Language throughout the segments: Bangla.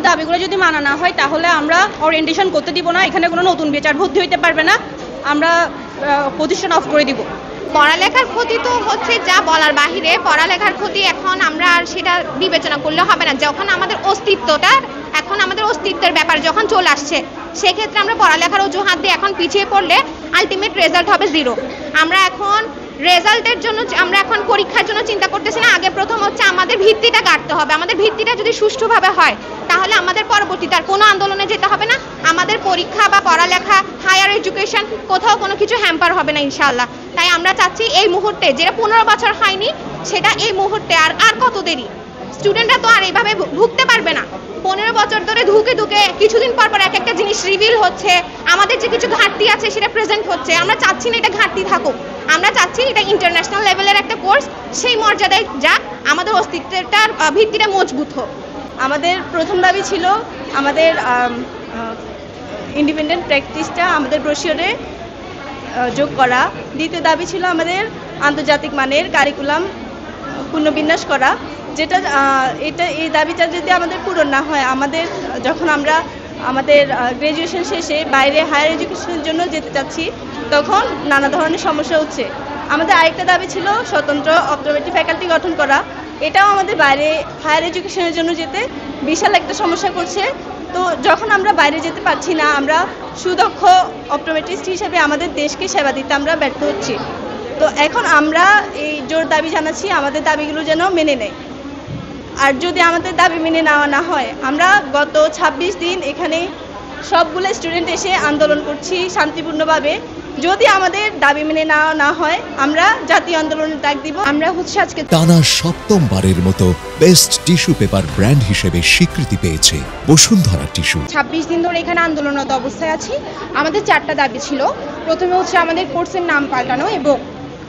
আমাদের দাবিগুলো যদি মানা না হয় তাহলে আমরা ওরিয়েন্টেশন করতে দিব না, এখানে কোনো নতুন বিচার ভর্তি হইতে পারবে না, আমরা প্রতিষ্ঠান অফ করে দিব। পড়ালেখার ক্ষতি তো হচ্ছে যা বলার বাহিরে, পড়ালেখার ক্ষতি এখন আমরা আর সেটা বিবেচনা করলে হবে না। যখন আমাদের অস্তিত্বের ব্যাপার যখন চলে আসছে, সেক্ষেত্রে আমরা পড়ালেখার অজুহাত দিয়ে এখন পিছিয়ে পড়লে আলটিমেট রেজাল্ট হবে 0। আমরা এখন রেজাল্টের জন্য, আমরা এখন পরীক্ষার জন্য চিন্তা করতেছি না। আগে প্রথম হচ্ছে আমাদের ভিত্তিটা গাড়তে হবে। আমাদের ভিত্তিটা যদি সুষ্ঠুভাবে হয় তাহলে আমাদের পরবর্তীতে আর কোনো আন্দোলনে যেতে হবে না। আমাদের পরীক্ষা বা পড়ালেখা, হায়ার এডুকেশন কোথাও কোনো কিছু হ্যাম্পার হবে না ইনশাআল্লাহ। তাই আমরা চাচ্ছি এই মুহূর্তে, যেটা 15 বছর হয়নি সেটা এই মুহূর্তে, আর কত দেরি? স্টুডেন্টরা তো আর এইভাবে ভুগতে পারবে না। 15 বছর ধরে ধুকে কিছুদিন পর এক একটা জিনিস রিভিল হচ্ছে, আমাদের যে কিছু ঘাটতি আছে সেটা প্রেজেন্ট হচ্ছে। আমরা চাচ্ছি না এটা ঘাটতি থাকুক, আমরা চাচ্ছি এটা ইন্টারন্যাশনাল লেভেলের একটা কোর্স, সেই মর্যাদায় যাক, আমাদের অস্তিত্বটার ভিত্তিটা মজবুত হোক। আমাদের প্রথম দাবি ছিল আমাদের ইন্ডিপেন্ডেন্ট প্র্যাকটিসটা আমাদের ব্রোশিওরে যোগ করা। দ্বিতীয় দাবি ছিল আমাদের আন্তর্জাতিক মানের কারিকুলাম পুনর্বিন্যাস করা, যেটা এই দাবিটা যদি আমাদের পূরণ না হয়, যখন আমরা আমাদের গ্র্যাজুয়েশন শেষে বাইরে হায়ার এডুকেশনের জন্য যেতে চাচ্ছি তখন নানা ধরনের সমস্যা হচ্ছে। আমাদের আরেকটা দাবি ছিল স্বতন্ত্র অপটোমেট্রি ফ্যাকাল্টি গঠন করা। এটাও আমাদের বাইরে হায়ার এডুকেশনের জন্য যেতে বিশাল একটা সমস্যা করছে। তো যখন আমরা বাইরে যেতে পারছি না, আমরা সুদক্ষ অপটোমেট্রিস্ট হিসেবে আমাদের দেশকে সেবা দিতে আমরা ব্যর্থ হচ্ছি। তো এখন আমরা এই জোর দাবি জানাচ্ছি আমাদের দাবিগুলো যেন মেনে নেয়। আর যদি আমাদের দাবি মেনে নেওয়া না হয়, আমরা গত 26 দিন এখানে সবগুলো স্টুডেন্ট এসে আন্দোলন করছি শান্তিপূর্ণভাবে। যদি আমাদের দাবি মেনে নেওয়া না হয়, আমরা জাতীয় আন্দোলনের ডাক দিব। আমরা হচ্ছে আজকে টানা 7মবারের মতো বেস্ট টিস্যু পেপার ব্র্যান্ড হিসেবে স্বীকৃতি পেয়েছে বসুন্ধরা টিস্যু। 26 দিন ধরে এখানে আন্দোলনরত অবস্থায় আছি। আমাদের 4টা দাবি ছিল। প্রথমে হচ্ছে আমাদের কোর্সের নাম পাল্টানো এবং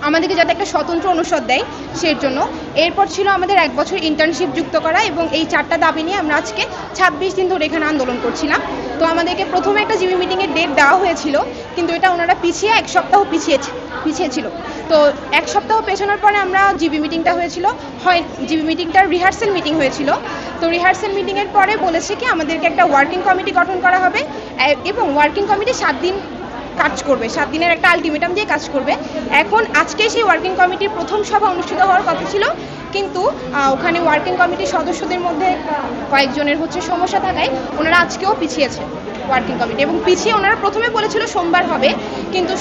আমাদেরকে যাতে একটা স্বতন্ত্র অনুষদ দেয় সেই জন্য। এরপর ছিল আমাদের 1 বছর ইন্টার্নশিপ যুক্ত করা, এবং এই 4টা দাবি নিয়ে আমরা আজকে 26 দিন ধরে এখানে আন্দোলন করছিলাম। তো আমাদেরকে প্রথমে একটা জিবি মিটিংয়ের ডেট দেওয়া হয়েছিল, কিন্তু এটা ওনারা পিছিয়ে 1 সপ্তাহ পিছিয়েছিল। তো 1 সপ্তাহ পেছানোর পরে আমরা জিবি মিটিংটা হয়েছিল, জিবি মিটিংটার রিহার্সাল মিটিং হয়েছিল। তো রিহার্সাল মিটিংয়ের পরে বলেছে কি আমাদেরকে একটা ওয়ার্কিং কমিটি গঠন করা হবে, এবং ওয়ার্কিং কমিটি 7 দিন কাজ করবে, 7 দিনের একটা আলটিমেটাম দিয়ে কাজ করবে। এখন আজকে সেই ওয়ার্কিং কমিটির প্রথম সভা অনুষ্ঠিত হওয়ার কথা ছিল, কিন্তু ওখানে ওয়ার্কিং কমিটির সদস্যদের মধ্যে কয়েকজনের হচ্ছে সমস্যা থাকায় ওনারা আজকেও পিছিয়েছে ওয়ার্কিং কমিটি, এবং পিছিয়ে ওনারা প্রথমে বলেছিল সোমবার হবে, কিন্তু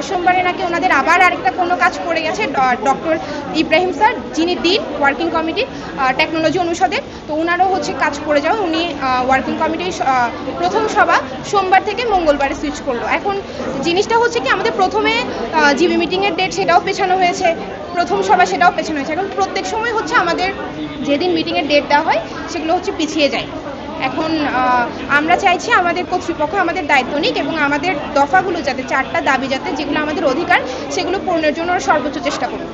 সোমবারে নাকি ওনাদের আবার আরেকটা কোনো কাজ পড়ে গেছে। ডক্টর ইব্রাহিম স্যার, যিনি ডিন ওয়ার্কিং কমিটির টেকনোলজি অনুষদের, তো ওনারও হচ্ছে কাজ পড়ে যাওয়া, উনি ওয়ার্কিং কমিটির প্রথম সভা সোমবার থেকে মঙ্গলবারে সুইচ করলো। এখন জিনিসটা হচ্ছে কি আমাদের প্রথমে জিবি মিটিংয়ের ডেট সেটাও পেছানো হয়েছে, প্রথম সভা সেটাও পেছানো হয়েছে। এখন প্রত্যেক সময় হচ্ছে আমাদের যেদিন মিটিংয়ের ডেট দেওয়া হয় সেগুলো হচ্ছে পিছিয়ে যায়। এখন আমরা চাইছি আমাদের কর্তৃপক্ষ আমাদের দায়িত্ব নিক এবং আমাদের দফাগুলো যাতে 4টা দাবি যাতে যেগুলো আমাদের অধিকার সেগুলো পূরণের জন্য সর্বোচ্চ চেষ্টা করুন।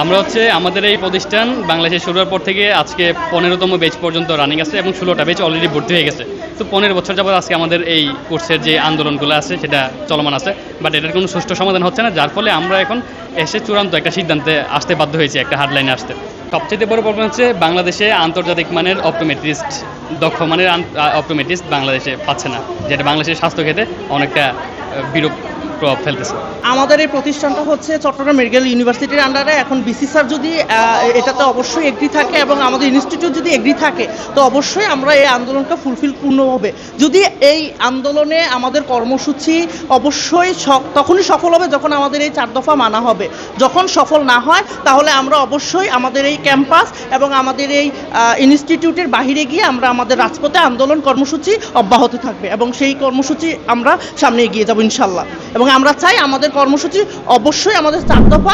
আমরা হচ্ছে আমাদের এই প্রতিষ্ঠান বাংলাদেশে শুরু হওয়ার পর থেকে আজকে 15তম ব্যাচ পর্যন্ত রানিং আছে এবং 16টা ব্যাচ অলরেডি ভর্তি হয়ে গেছে। তো 15 বছর যাবত আজকে আমাদের এই কোর্সের যে আন্দোলনগুলো আছে সেটা চলমান আছে, বাট এটার কোনো সুষ্ঠু সমাধান হচ্ছে না, যার ফলে আমরা এখন এসে চূড়ান্ত একটা সিদ্ধান্তে আসতে বাধ্য হয়েছি, একটা হার্ডলাইনে আসতে। সবচেয়ে বড় প্রবলেম হচ্ছে বাংলাদেশে আন্তর্জাতিক মানের অপটোমেট্রিস্ট, দক্ষ মানের অপটোমেট্রিস্ট বাংলাদেশে পাচ্ছে না, যেটা বাংলাদেশের স্বাস্থ্য ক্ষেত্রে অনেকটা বিরূপ প্রভাব ফেলতেছে। আমাদের এই প্রতিষ্ঠানটা হচ্ছে চট্টগ্রাম মেডিকেল ইউনিভার্সিটির আন্ডারে। এখন বিসি স্যার যদি এটাতে অবশ্যই এগ্রি থাকে এবং আমাদের ইনস্টিটিউট যদি এগ্রি থাকে, তো অবশ্যই আমরা এই আন্দোলনটা পূর্ণ হবে। যদি এই আন্দোলনে আমাদের কর্মসূচি অবশ্যই তখনই সফল হবে যখন আমাদের এই 4 দফা মানা হবে। যখন সফল না হয় তাহলে আমরা অবশ্যই আমাদের এই ক্যাম্পাস এবং আমাদের এই ইনস্টিটিউটের বাহিরে গিয়ে আমরা আমাদের রাজপথে আন্দোলন কর্মসূচি অব্যাহত থাকবে, এবং সেই কর্মসূচি আমরা সামনে এগিয়ে যাব ইনশাল্লাহ। এবং আমরা চাই আমাদের কর্মসূচি অবশ্যই আমাদের 4 দফা